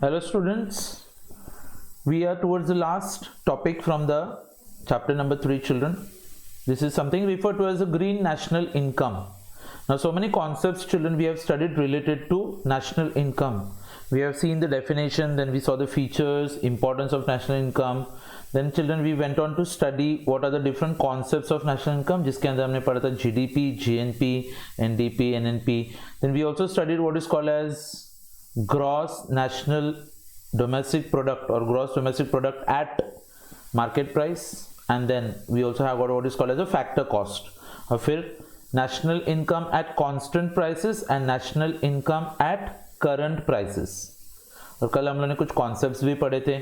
Hello students, we are towards the last topic from the chapter number 3 children. This is something referred to as the green national income. Now so many concepts children we have studied related to national income. We have seen the definition, then we saw the features, importance of national income. Then children we went on to study what are the different concepts of national income जिसके अंदर हमने पढ़ा था GDP, GNP, NDP, NNP. Then we also studied what is called as gross national domestic product or gross domestic product at market price, and then we also have what is called as a factor cost, और फिर national income at constant prices and national income at current prices. और कल हम लोगों ने कुछ concepts भी पढ़े थे,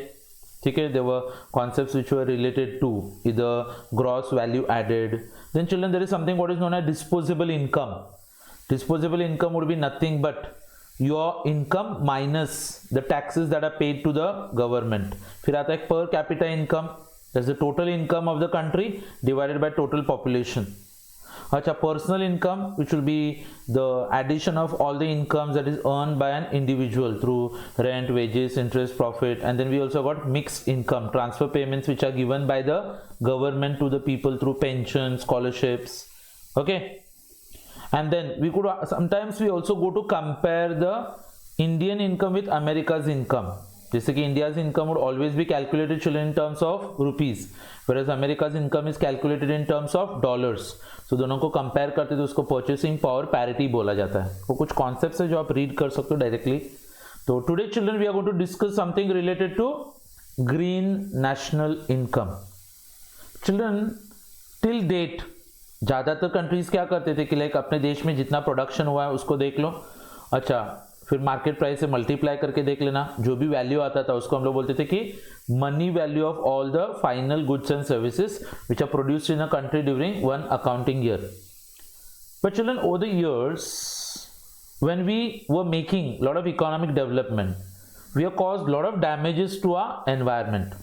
ठीक है. There were concepts which were related to either gross value added. Then children there is something what is known as disposable income. Disposable income would be nothing but your income minus the taxes that are paid to the government. फिर आता है per capita income, that's the total income of the country divided by total population. अच्छा, personal income which will be the addition of all the incomes that is earned by an individual through rent, wages, interest, profit. And then we also got mixed income, transfer payments which are given by the government to the people through pensions, scholarships. Okay. And then we could sometimes we also go to compare the Indian income with America's income. जैसे कि India's income would always be calculated children in terms of rupees, whereas America's income is calculated in terms of dollars. So दोनों को compare करते तो उसको purchasing power parity बोला जाता है. वो कुछ concepts है जो आप read कर सकते हो directly. तो today children we are going to discuss something related to green national income. Children till date ज़्यादातर कंट्रीज क्या करते थे कि लाइक अपने देश में जितना प्रोडक्शन हुआ है उसको देख लो, अच्छा फिर मार्केट प्राइस से मल्टीप्लाई करके देख लेना, जो भी वैल्यू आता था उसको हम लोग बोलते थे कि money value of all the final goods and services which are produced in a country during one accounting year. But children over the years when we were making lot of economic development we have caused lot of damages to our environment,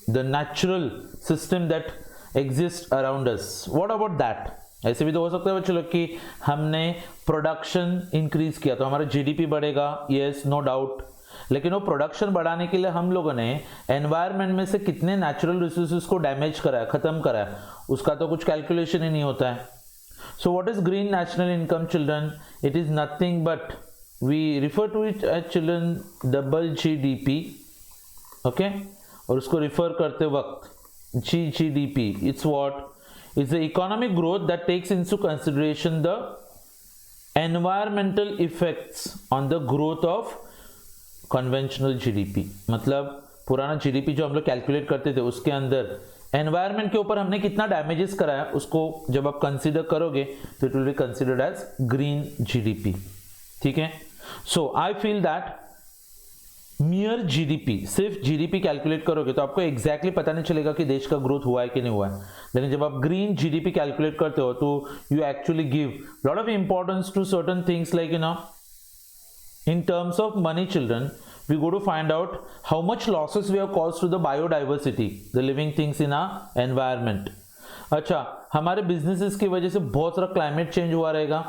the natural system that exist around us. What about that? ऐसे भी तो हो सकता है बच्चों लोग कि हमने प्रोडक्शन इंक्रीज किया तो हमारा जीडीपी बढ़ेगा, यस नो डाउट, लेकिन वो प्रोडक्शन बढ़ाने के लिए हम लोगों ने एनवायरनमेंट में से कितने नेचुरल रिसोर्सेज को डैमेज करा है, खत्म करा है, उसका तो कुछ कैलकुलेशन ही नहीं होता है. So what is green national income children? It is nothing but we refer to it as children double GDP. Okay, और उसको रिफर करते वक्त GDP, it's what? It's the economic growth that takes into consideration the environmental effects on the growth of conventional GDP. मतलब पुराना GDP जो हम लोग calculate करते थे उसके अंदर एनवायरनमेंट के ऊपर हमने कितना डैमेजेस कराया उसको जब आप कंसीडर करोगे तो it will be considered as green GDP. ठीक है. So I feel that mere GDP, सिर्फ जीडीपी कैलकुलेट करोगे तो आपको एग्जैक्टली पता नहीं चलेगा कि देश का ग्रोथ हुआ है कि नहीं हुआ है. लेकिन जब आप ग्रीन जीडीपी कैलकुलेट करते हो तो you actually give lot of importance to certain things like you know in terms of money children we go to find out how much losses we have caused to the biodiversity, the living things in our environment. अच्छा, हमारे businesses की वजह से बहुत सारा climate change हुआ रहेगा,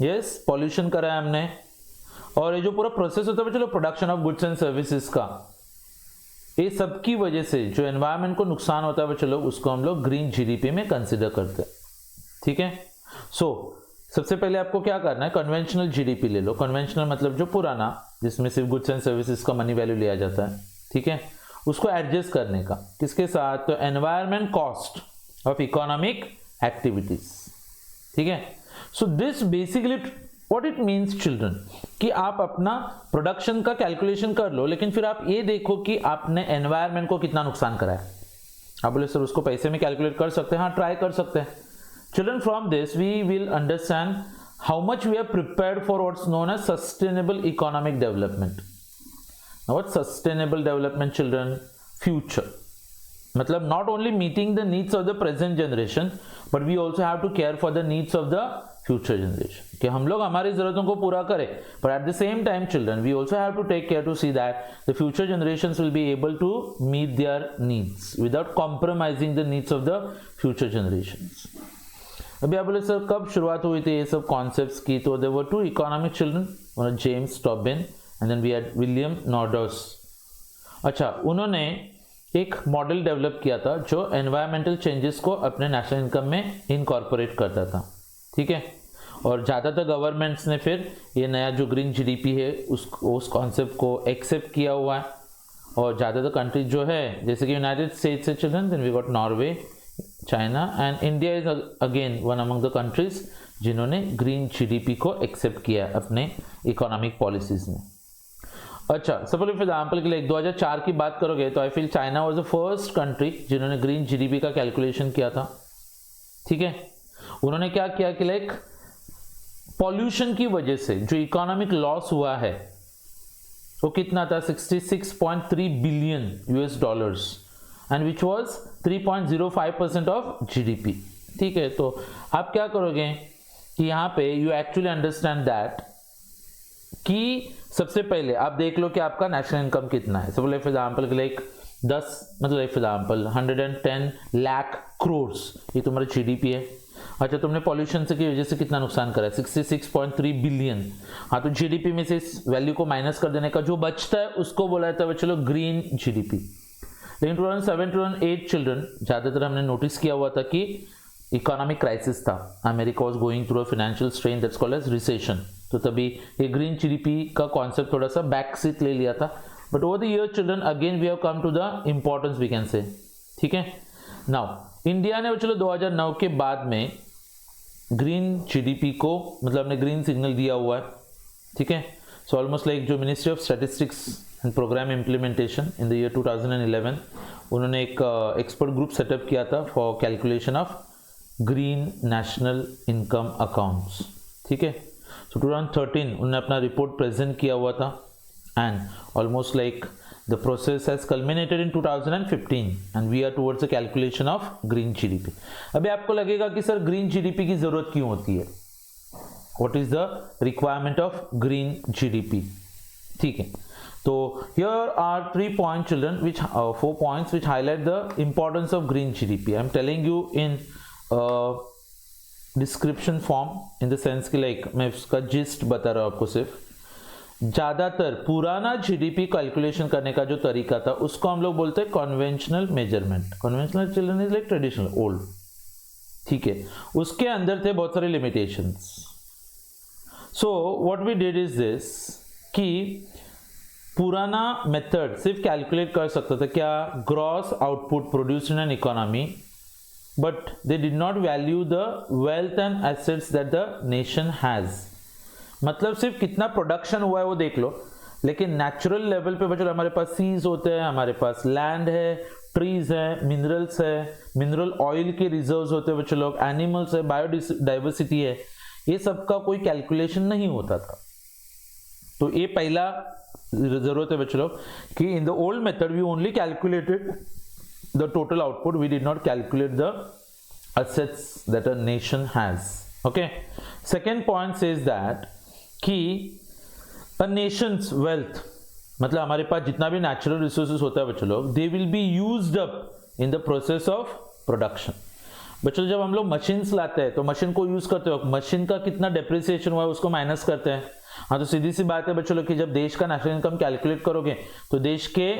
yes, pollution करा है हमने, और ये जो पूरा प्रोसेस होता है चलो production of goods and services का, ये सब की वजह से जो एनवायरनमेंट को नुकसान होता है चलो उसको हम लोग ग्रीन जीडीपी में कंसीडर करते हैं. ठीक है. सो सबसे पहले आपको क्या करना है, कन्वेंशनल जीडीपी ले लो. कन्वेंशनल मतलब जो पुराना जिसमें सिर्फ गुड्स एंड सर्विसेज का मनी वैल्यू लिया जाता है, ठीक है, उसको एडजस्ट करने का किसके साथ, तो environment cost of economic activities. ठीक है. So this basically What it means children कि आप अपना प्रोडक्शन का कैलकुलेशन कर लो, लेकिन फिर आप ये देखो कि आपने एनवायरनमेंट को कितना नुकसान करा है. आप बोले सर उसको पैसे में कैलकुलेट कर सकते हैं, हाँ ट्राई कर सकते हैं. Children from this we will understand how much we are prepared for what's known as sustainable economic development. What sustainable development children? Future मतलब not only meeting the needs of the present generation but we also have to care for the needs of the future generation, कि हम लोग हमारी जरूरतों को पूरा करें, but at the same time children we also have to take care to see that the future generations will be able to meet their needs without compromising the needs of the future generations. अभी आप बोले sir कब शुरुआत हुई थी ये सब concepts की, तो there were two economic children, James Tobin and then we had William Nordhaus. अच्छा, उन्होंने एक मॉडल डेवलप किया था जो एनवायरमेंटल चेंजेस को अपने नेशनल इनकम में इनकॉर्पोरेट करता था, ठीक है। और ज़्यादातर गवर्नमेंट्स ने फिर ये नया जो ग्रीन जीडीपी है उस कॉन्सेप्ट को एक्सेप्ट किया हुआ है। और ज़्यादातर कंट्रीज जो है जैसे कि यूनाइटेड स्टेट्स है children, then we got Norway, China and India is again one among the countries जिन्होंने ग्रीन जीडीपी को एक्सेप्ट किया है अपने इकोनॉमिक पॉलिसीज में। अच्छा, सपोज फॉर एग्जाम्पल के लिए 2004 की बात करोगे तो I feel China was the first country जिन्होंने ग्रीन जीडीपी का कैलकुलेशन किया था, ठीक है। उन्होंने क्या किया कि लाइक पॉल्यूशन की वजह से जो इकोनॉमिक लॉस हुआ है वो कितना था, 66.3 billion US dollars and which was 3.05% of GDP, ठीक है। तो आप क्या करोगे कि यहाँ पे यू एक्चुअली अंडरस्टैंड दैट कि सबसे पहले आप देख लो कि आपका नेशनल इनकम कितना है। सपोज फॉर एग्जांपल लाइक 10 मतलब फॉर एग्जांपल 110 लाख करोड़ ये तुम्हारा जीडीपी है। अच्छा, तुमने पॉल्यूशन से की वजह से कितना नुकसान करा है, 66.3 बिलियन। हाँ, तो जीडीपी में से इस वैल्यू को माइनस कर देने का जो बचता है उसको बोला जाता है चलो ग्रीन जीडीपी। लेकिन 2007-2008 चिल्ड्रन ज़्यादातर हमने नोटिस किया हुआ था कि इकोनॉमिक क्राइसिस था, America was going through a financial strain that's called as recession. तो तभी ये ग्रीन जीडीपी का कॉन्सेप्ट थोड़ा सा बैक सीट ले लिया था। But over the year children again we have come to the importance we can say, ठीक है। नाउ इंडिया ने चलो 2009 के बाद में ग्रीन जीडीपी को मतलब हमने ग्रीन सिग्नल दिया हुआ है, ठीक है। सो ऑलमोस्ट लाइक जो ministry of statistics and programme implementation in the year 2011 उन्होंने एक एक्सपर्ट ग्रुप सेटअप किया था for calculation of green national income accounts, ठीक है। सो 2013 उन्होंने अपना रिपोर्ट प्रेजेंट किया हुआ था and almost like the process has culminated in 2015 and we are towards the calculation of green GDP। अभी आपको लगेगा कि सर ग्रीन जीडीपी की जरूरत क्यों होती है, what is the requirement of green GDP, ठीक है। तो here are 3 points children which 4 points which highlight the importance of green GDP। I am telling you in description form in the sense कि like मैं उसका gist बता रहा हूँ आपको। सिर्फ ज्यादातर पुराना जीडीपी कैलकुलेशन करने का जो तरीका था उसको हम लोग बोलते हैं conventional measurement. Conventional children is like traditional old, ठीक है। उसके अंदर थे बहुत सारे limitations. So what we did is this कि पुराना मेथड सिर्फ कैलकुलेट कर सकता था क्या, gross output produced in an economy, but they did not value the wealth and assets that the nation has. मतलब सिर्फ कितना प्रोडक्शन हुआ है वो देख लो, लेकिन नेचुरल लेवल पे बच्चों हमारे पास सीज होते हैं, हमारे पास लैंड है, ट्रीज है, मिनरल्स है, मिनरल ऑयल के रिजर्व्स होते हैं बच्चों लोग, एनिमल्स है, बायोडाइवर्सिटी है, ये सब का कोई कैलकुलेशन नहीं होता था। तो ये पहला जरूरत है बच्चों लोग कि in the old method we only calculated the total output, we did not calculate the assets that a nation has। Okay, second point says that कि a nation's wealth मतलब हमारे पास जितना भी नेचुरल रिसोर्सेज होता है बच्चों लोग, they will be used up in the process of production. बच्चों जब हम लोग मशीन्स लाते हैं तो मशीन को यूज करते हो, मशीन का कितना डेप्रिसिएशन हुआ है उसको माइनस करते हैं। हाँ, तो सीधी सी बात है बच्चों लोग कि जब देश का नेशनल इनकम कैलकुलेट करोगे तो देश के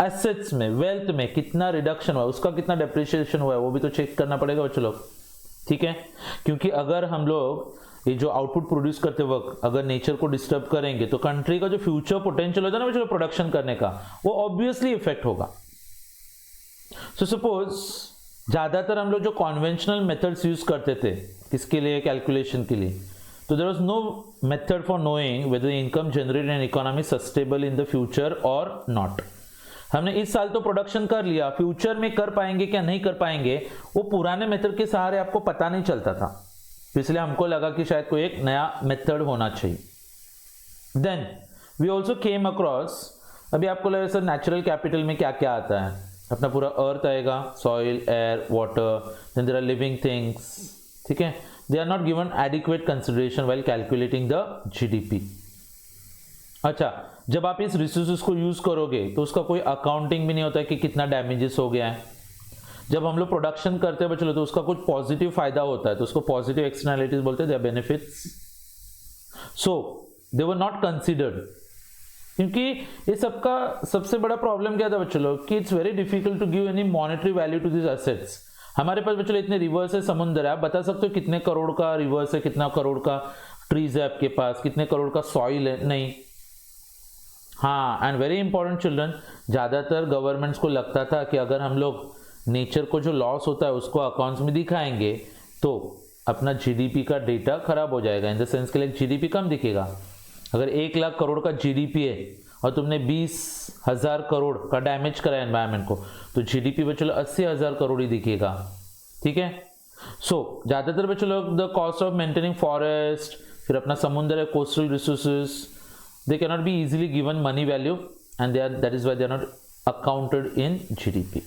एसेट्स में, वेल्थ में कितना रिडक्शन हुआ है, उसका कितना डेप्रिसिएशन हुआ है वो भी तो चेक करना पड़ेगा बच्चों लोग, ठीक है। क्योंकि अगर हम लोग ये जो आउटपुट प्रोड्यूस करते वक्त अगर नेचर को डिस्टर्ब करेंगे तो कंट्री का जो फ्यूचर पोटेंशियल होता है ना बच्चों प्रोडक्शन करने का, वो ऑब्वियसली इफेक्ट होगा। सो सपोज ज्यादातर हम लोग जो कॉन्वेंशनल मेथड्स यूज करते थे किसके लिए, कैलकुलेशन के लिए, तो there was no method for knowing whether income generated in economy sustainable in the future और नॉट। हमने इस साल तो प्रोडक्शन कर लिया, फ्यूचर में कर पाएंगे क्या नहीं कर पाएंगे वो पुराने मेथड के सहारे आपको पता नहीं चलता था, इसलिए हमको लगा कि शायद कोई एक नया मेथड होना चाहिए। Then we also came across, अभी आपको लगा सर नेचुरल कैपिटल में क्या क्या आता है, अपना पूरा अर्थ आएगा, soil, air, water, then there are living things, ठीक है। They are not given adequate consideration while calculating the GDP. अच्छा, जब आप इस रिसोर्सेज को यूज करोगे तो उसका कोई अकाउंटिंग भी नहीं होता है कि कितना डैमेजेस हो गया है। जब हम लोग प्रोडक्शन करते हैं बच्चों तो उसका कुछ पॉजिटिव फायदा होता है तो उसको पॉजिटिव एक्सटर्नैलिटीज बोलते हैं, benefits. So they were not considered. क्योंकि ये सबका सबसे बड़ा प्रॉब्लम क्या था बच्चों लोग कि it's very difficult to give any monetary value to this assets. हमारे पास बच्चों इतने रिवर्स है, समुद्र है, आप बता सकते हो कितने करोड़ का रिवर्स है, कितना करोड़ का ट्रीज है आपके पास, कितने करोड़ का सॉइल है, नहीं। हाँ, एंड वेरी इंपॉर्टेंट चिल्ड्रन, ज्यादातर गवर्नमेंट्स को लगता था कि अगर हम लोग नेचर को जो लॉस होता है उसको अकाउंट्स में दिखाएंगे तो अपना जीडीपी का डेटा खराब हो जाएगा, इन द सेंस के लिए जीडीपी कम दिखेगा। अगर 1 लाख करोड़ का जीडीपी है और तुमने 20,000 करोड़ का डैमेज करा एनवायरनमेंट को, तो जीडीपी बच्चों 80,000 करोड़ ही दिखेगा। ठीक है, सो ज्यादातर बच्चों लोग the cost of maintaining forest, फिर अपना समुद्र है, coastal resources, they can not be easily given money value and they are, that is why they are not accounted in GDP.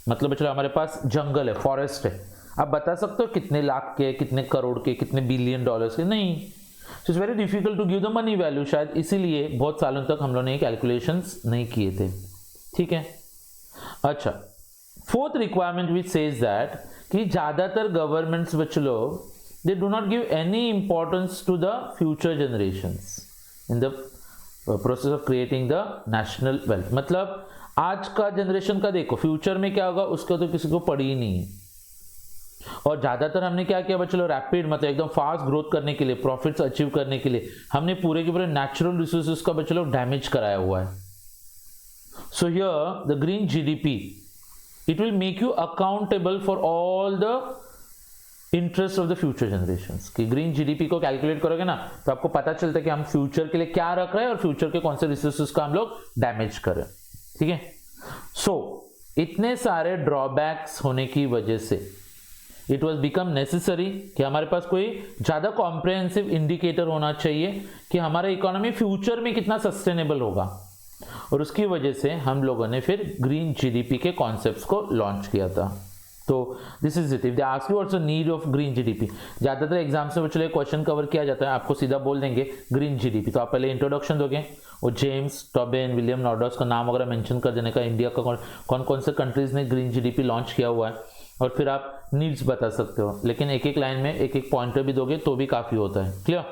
मतलब बच्चों हमारे पास जंगल है, फॉरेस्ट है, आप बता सकते हो कितने लाख के, कितने करोड़ के, कितने बिलियन डॉलर्स के, नहीं। It's very difficult to give the money value, शायद इसीलिए बहुत सालों तक हम लोगों ने कैलकुलेशंस नहीं किए थे। ठीक है, अच्छा, fourth requirement which says that कि ज्यादातर गवर्नमेंट्स बच्चों लोग they do not give any importance to the future generations in the process of creating the national wealth. मतलब आज का जनरेशन का देखो, फ्यूचर में क्या होगा उसका तो किसी को पड़ी ही नहीं है। और ज्यादातर हमने क्या किया बच्चों, रैपिड मतलब एकदम फास्ट ग्रोथ करने के लिए, प्रॉफिट्स अचीव करने के लिए हमने पूरे के पूरे नेचुरल रिसोर्सेज का बच्चों डैमेज कराया हुआ है। So here the green GDP it will make you accountable for all the interest of the future generations. कि ग्रीन जीडीपी को कैलकुलेट करोगे ना तो आपको पता चलता है कि हम फ्यूचर के लिए क्या रख रहे हैं और फ्यूचर के कौन से रिसोर्सेज का हम लोग डैमेज करें। ठीक है, सो इतने सारे ड्रॉबैक्स होने की वजह से इट वॉज बिकम नेसेसरी कि हमारे पास कोई ज्यादा कॉम्प्रिहेंसिव इंडिकेटर होना चाहिए कि हमारा इकोनॉमी फ्यूचर में कितना सस्टेनेबल होगा। और उसकी वजह से हम लोगों ने फिर ग्रीन जीडीपी के कॉन्सेप्ट्स को लॉन्च किया था। तो this is it. If they ask you also need of green GDP, ज्यादातर एग्जाम्स में चलिए क्वेश्चन कवर किया जाता है, आपको सीधा बोल देंगे ग्रीन जीडीपी, तो आप पहले इंट्रोडक्शन दोगे और जेम्स टॉबिन, विलियम नॉर्डॉस का नाम वगैरह मेंशन कर देने का, इंडिया का कौन कौन से कंट्रीज ने ग्रीन जीडीपी लॉन्च किया हुआ है, और फिर आप नीड्स बता सकते हो। लेकिन एक एक लाइन में एक एक पॉइंटर भी दोगे तो भी काफी होता है। Clear?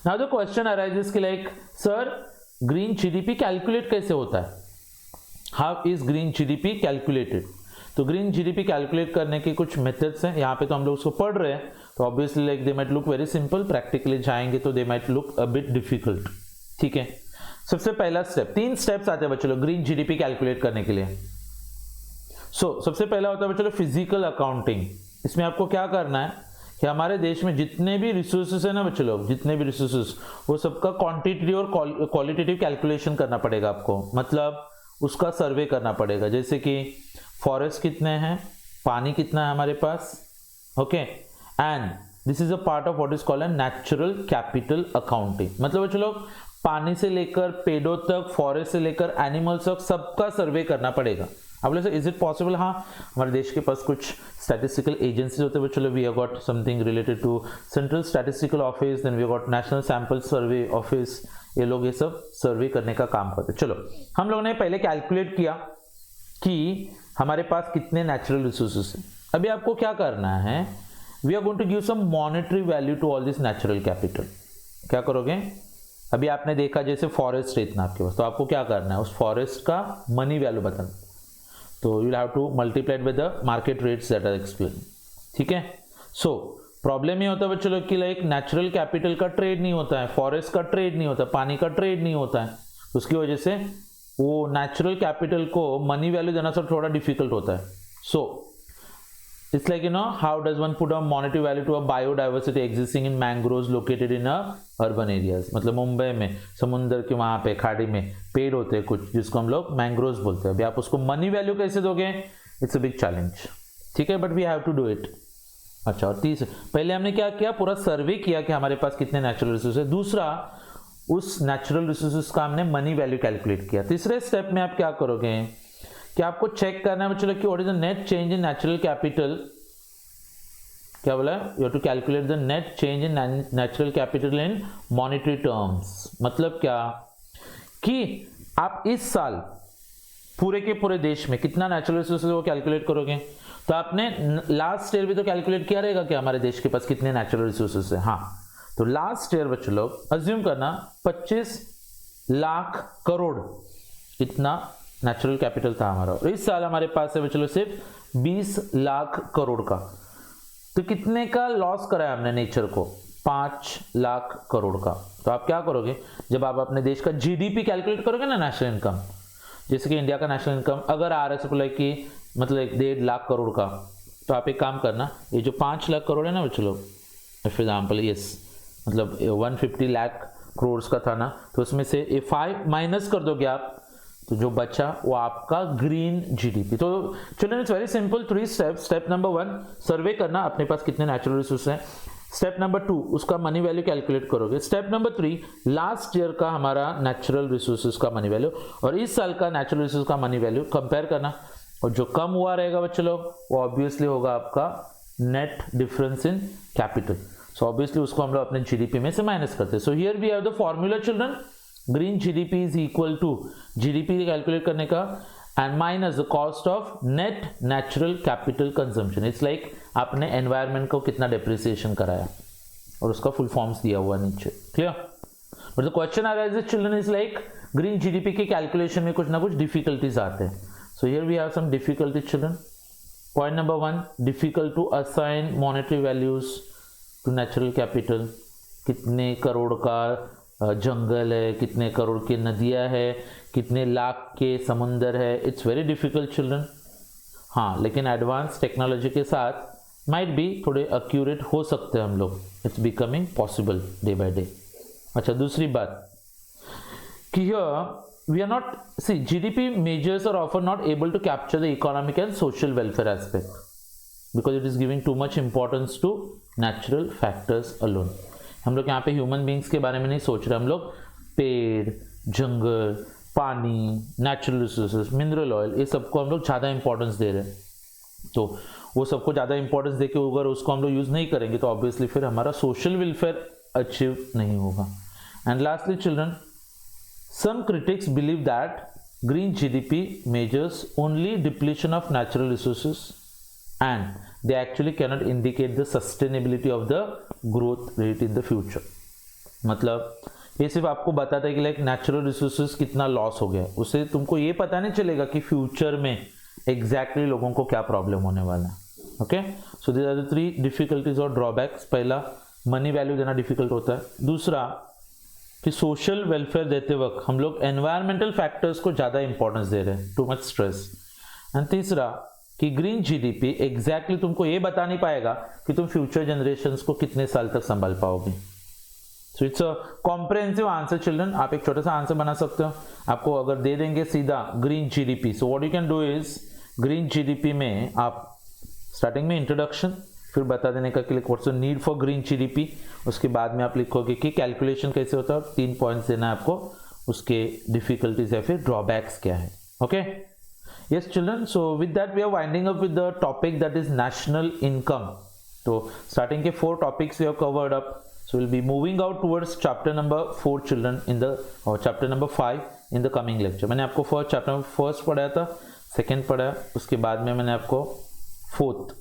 Now the question arises कि like sir green GDP calculate कैसे होता है, how is green GDP calculated. तो ग्रीन जीडीपी कैलकुलेट करने के कुछ मेथड्स हैं, यहाँ पे तो हम लोग उसको पढ़ रहे हैं, तो obviously like they might look very simple, practically जाएंगे तो they might look a bit difficult. ठीक है, सबसे पहला स्टेप, 3 स्टेप्स आते हैं बच्चों लोग ग्रीन जीडीपी कैलकुलेट करने के लिए। सबसे पहला होता है बच्चों फिजिकल अकाउंटिंग। इसमें आपको क्या करना है कि हमारे देश में जितने भी रिसोर्सेस है ना बच्चों लोग, जितने भी रिसोर्सेस, वो सबका क्वांटिटेटिव और क्वालिटेटिव कैलकुलेशन करना पड़ेगा आपको। मतलब उसका सर्वे करना पड़ेगा, जैसे कि फॉरेस्ट कितने हैं, पानी कितना है हमारे पास, okay, and this is a part of what is called natural capital accounting. मतलब बच्चों लोग पानी से लेकर पेड़ों तक, फॉरेस्ट से लेकर एनिमल्स तक सबका सर्वे करना पड़ेगा। अब बोले इज इट पॉसिबल? हाँ, हमारे देश के पास कुछ स्टैटिस्टिकल एजेंसीज होते हैं बच्चों, we have got something related to central statistical office, then we have got national sample survey office, ये लोग ये सब सर्वे करने का काम करते हैं। चलो हम लोगों ने पहले कैलकुलेट किया कि हमारे पास कितने नेचुरल रिसोर्सेस हैं। अभी आपको क्या करना है, we are going to give some monetary value to all this natural capital. क्या करोगे, अभी आपने देखा जैसे फॉरेस्ट है इतना आपके पास, तो आपको क्या करना है, उस फॉरेस्ट का मनी वैल्यू बताना, तो you will have to multiply with the market rates that are explain. ठीक है, सो प्रॉब्लम ये होता है बच्चों लोग कि लाइक नेचुरल कैपिटल का ट्रेड नहीं होता है, फॉरेस्ट का ट्रेड नहीं होता, पानी का ट्रेड नहीं होता है, उसकी वजह से वो नेचुरल कैपिटल को मनी वैल्यू देना सब थोड़ा डिफिकल्ट होता है। So it's like how does one put a monetary value to a biodiversity existing in mangroves located in urban areas. मतलब मुंबई में समुद्र के वहां पे खाड़ी में पेड़ होते हैं कुछ, जिसको हम लोग मैंग्रोव्स बोलते हैं। अभी आप उसको मनी वैल्यू कैसे दोगे, इट्स अ बिग चैलेंज। ठीक है, but we have to do it. अच्छा, और तीसरा, पहले हमने क्या किया, पूरा सर्वे किया कि हमारे पास कितने नेचुरल रिसोर्स है। दूसरा, उस नेचुरल रिसोर्सेज का हमने मनी वैल्यू कैलकुलेट किया। तीसरे स्टेप में आप क्या करोगे कि आपको चेक करना है बच्चों कि what is the net change in natural capital. क्या बोला, you have to calculate the net change in natural capital in monetary terms. मतलब क्या कि आप इस साल पूरे के पूरे देश में कितना नेचुरल रिसोर्सेज वो कैलकुलेट करोगे, तो आपने लास्ट ईयर भी तो कैलकुलेट किया रहेगा कि हमारे देश के पास कितने नेचुरल रिसोर्सेज है। हाँ, तो लास्ट ईयर बच्चों लोग अज्यूम करना 25 लाख करोड़ इतना नेचुरल कैपिटल था हमारा, और इस साल हमारे पास है बच्चों लोग सिर्फ 20 लाख करोड़ का। तो कितने का लॉस कराया हमने नेचर को? 5 लाख करोड़ का। तो आप क्या करोगे, जब आप अपने देश का जीडीपी कैलकुलेट करोगे ना, नेशनल इनकम, जैसे कि इंडिया का नेशनल इनकम अगर आ रहा है कि मतलब 1.5 लाख करोड़ का, तो आप एक काम करना, ये जो 5 लाख करोड़ है ना बच्चों लोग, फॉर एग्जाम्पल यस मतलब 150 लाख करोड़ का था ना, तो उसमें से ये 5 माइनस कर दोगे आप, तो जो बचा वो आपका ग्रीन जीडीपी। तो children it's very simple, 3 step. Step number 1 सर्वे करना अपने पास कितने नेचुरल रिसोर्स हैं। स्टेप नंबर 2 उसका मनी वैल्यू कैलकुलेट करोगे। स्टेप नंबर 3 लास्ट ईयर का हमारा नेचुरल रिसोर्सेज का मनी वैल्यू और इस साल का नेचुरल रिसोर्स का मनी वैल्यू कंपेयर करना, और जो कम हुआ रहेगा बच्चों लोग वो ऑब्वियसली होगा आपका net difference in capital. So obviously उसको हम लोग अपने जीडीपी में से माइनस करते हैं। So here we have the formula children, green GDP is equal to GDP calculate करने का and minus the cost of net natural capital consumption. It's like आपने एनवायरमेंट को कितना डेप्रिसिएशन कराया और उसका फुल फॉर्म्स दिया हुआ नीचे, clear. But the question arises children is like green GDP के कैलकुलेशन में कुछ ना कुछ डिफिकल्टीज आते हैं। So here we have some difficulties children. Point number 1, difficult to assign monetary values to natural capital. कितने करोड़ का जंगल है, कितने करोड़ की नदियां है, कितने लाख के समुंदर है, इट्स वेरी डिफिकल्ट चिल्ड्रन। हाँ, लेकिन एडवांस टेक्नोलॉजी के साथ माइट बी थोड़े एक्यूरेट हो सकते हैं हम लोग, it's becoming possible day by day. अच्छा, दूसरी बात कि here we are not see GDP measures are offer not able to capture the economic and social welfare aspect because it is giving too much importance to natural factors alone. हम लोग यहाँ पे human beings के बारे में नहीं सोच रहे, हम लोग पेड़, जंगल, पानी, नेचुरल रिसोर्सेज, मिनरल ऑयल, ये सबको हम लोग ज़्यादा इंपॉर्टेंस दे रहे हैं। तो वो सबको ज़्यादा इंपॉर्टेंस देके अगर उसको हम लोग यूज़ नहीं करेंगे तो ऑब्वियसली फिर हमारा सोशल वेलफेयर अचीव नहीं होगा। And lastly children, some critics believe that green GDP measures only depletion of natural resources and they actually cannot indicate the sustainability of the growth rate in the future। मतलब ये सिर्फ आपको बताता है कि like natural resources कितना loss हो गया, उससे तुमको ये पता नहीं चलेगा कि फ्यूचर में एग्जैक्टली लोगों को क्या प्रॉब्लम होने वाला है। Okay, so these are the 3 difficulties और ड्रॉबैक्स। पहला, मनी वैल्यू देना डिफिकल्ट होता है। दूसरा कि सोशल वेलफेयर देते वक्त हम लोग एनवायरमेंटल फैक्टर्स को ज़्यादा इंपॉर्टेंस दे रहे हैं, टू मच स्ट्रेस। एंड तीसरा कि ग्रीन जीडीपी एग्जैक्टली तुमको ये बता नहीं पाएगा कि तुम फ्यूचर जनरेशंस को कितने साल तक संभाल पाओगे। So it's a comprehensive answer children. आप एक छोटा सा आंसर बना सकते हो, आपको अगर दे देंगे सीधा green GDP, so what you can do is green GDP में आप स्टार्टिंग में इंट्रोडक्शन, फिर बता देने का कि what's the need for green GDP, उसके बाद में आप लिखोगे कि कैलकुलेशन कैसे होता है, 3 पॉइंट्स देना है आपको, उसके डिफिकल्टीज या फिर ड्रॉबैक्स क्या है। Okay, yes children, so with that we are winding up with the topic that is national income। so starting के 4 topics we have covered up, so we'll be moving out towards chapter number 4 children in the or chapter number 5 in the coming lecture। मैंने आपको first chapter first पढ़ाया था, second पढ़ाया, उसके बाद में मैंने आपको fourth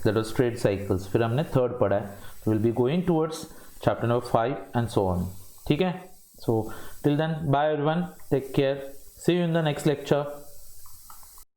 that was trade cycles, फिर हमने थर्ड पढ़ा है, so we'll be going towards chapter number 5 and so on। ठीक है, so till then bye everyone, take care, see you in the next lecture।